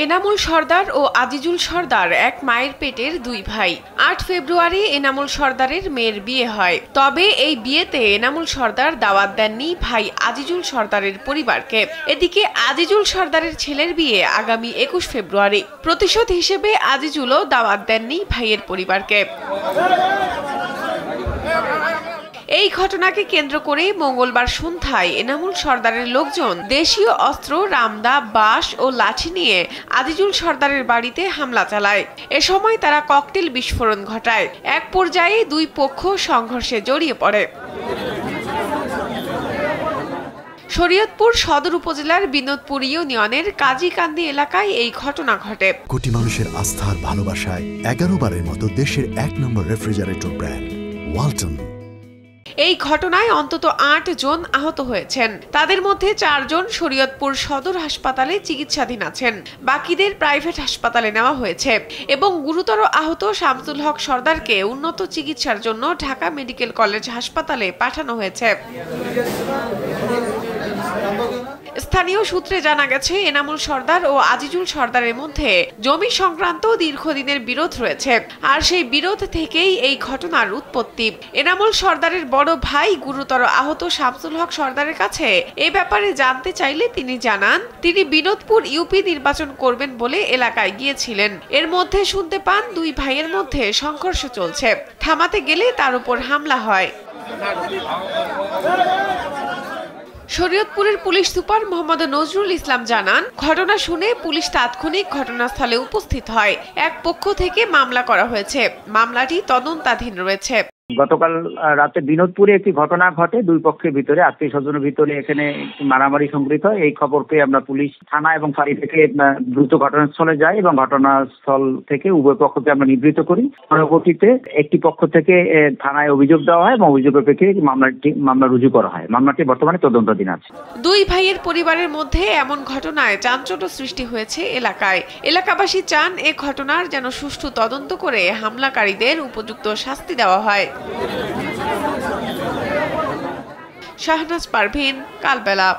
এনামুল সর্দার ও আজিজুল সর্দার এক মায়ের পেটের দুই ভাই। ৮ ফেব্রুয়ারি এনামুল সর্দারের মেয়ের বিয়ে হয়। তবে এই বিয়েতে এনামুল সর্দার দাওয়াত দেননি ভাই আজিজুল সর্দারের পরিবারকে। এদিকে আজিজুল সর্দারের ছেলের বিয়ে আগামী ২১ ফেব্রুয়ারি। প্রতিশোধ হিসেবে আজিজুলও দাওয়াত দেননি ভাইয়ের পরিবারকে। এই ঘটনাকে কেন্দ্র করে মঙ্গলবার সন্ধ্যায় এনামুল সর্দারের লোকজন দেশীয় অস্ত্র, রামদা, বাঁশ ও লাঠি নিয়ে আজিজুল সর্দারের বাড়িতে হামলা চালায়। এ সময় তারা ককটেল বিস্ফোরণ ঘটায়। এক পর্যায়ে দুই পক্ষ সংঘর্ষে জড়িয়ে পড়ে। শরীয়তপুর সদর উপজেলার বিনোদপুর ইউনিয়নের কাজীকান্দি এলাকায় এই ঘটনা ঘটে। কোটি মানুষের আস্থার ভালোবাসায় 11 বারের মতো দেশের ১ নম্বর রেফ্রিজারেটর ব্র্যান্ড ওয়ালটন। এই ঘটনায় অন্তত ৮ জন আহত হয়েছেন। তাদের মধ্যে ৪ জন শরীয়তপুর সদর হাসপাতালে চিকিৎসাধীন আছেন। বাকিদের প্রাইভেট হাসপাতালে নেওয়া হয়েছে এবং গুরুতর আহত শামসুল হক সর্দারকে উন্নত চিকিৎসার জন্য ঢাকা মেডিকেল কলেজ হাসপাতালে পাঠানো হয়েছে। স্থানীয় সূত্রে জানা গেছে, এনামুল সর্দার ও আজিজুল সর্দারের মধ্যে জমি সংক্রান্ত দীর্ঘদিনের বিরোধ রয়েছে। আর সেই বিরোধ থেকেই এই ঘটনার উৎপত্তি। এনামুল সর্দারের বড় ভাই গুরুতর আহত শামসুল হক সর্দারের কাছে এ ব্যাপারে জানতে চাইলে তিনি জানান, তিনি বিনোদপুর ইউপি নির্বাচন করবেন বলে এলাকায় গিয়েছিলেন। এর মধ্যে শুনতে পান দুই ভাইয়ের মধ্যে সংঘর্ষ চলছে। থামাতে গেলে তার উপর হামলা হয়। শরীয়তপুরের পুলিশ সুপার মোহাম্মদ নজরুল ইসলাম জানান, ঘটনা শুনে পুলিশ তাৎক্ষণিক ঘটনাস্থলে উপস্থিত হয়। এক পক্ষ থেকে মামলা করা হয়েছে। মামলাটি তদন্তাধীন রয়েছে। গতকাল রাতে বিনোদপুরে একটি ঘটনা ঘটে। দুই পক্ষের ভিতরে, আত্মীয় স্বজনের ভিতরে এখানে মারামারি সংঘটিত হয়। এই খবর পেয়ে আমরা পুলিশ থানা এবং ফাঁড়ি থেকে দ্রুত ঘটনাস্থলে যাই এবং ঘটনাস্থল থেকে উভয় পক্ষকে আমরা নিবৃত্ত করি। পরবর্তীতে একটি পক্ষ থেকে থানায় অভিযোগ দেওয়া হয় এবং অভিযোগের প্রেক্ষিতে মামলা রুজু করা হয়। মামলাটি বর্তমানে তদন্তাধীন আছে। দুই ভাইয়ের পরিবারের মধ্যে এমন ঘটনায় চাঞ্চল্য সৃষ্টি হয়েছে এলাকায়। এলাকাবাসী চান এ ঘটনার যেন সুষ্ঠু তদন্ত করে হামলাকারীদের উপযুক্ত শাস্তি দেওয়া হয়। শাহনাজ পারভীন, কালবেলা।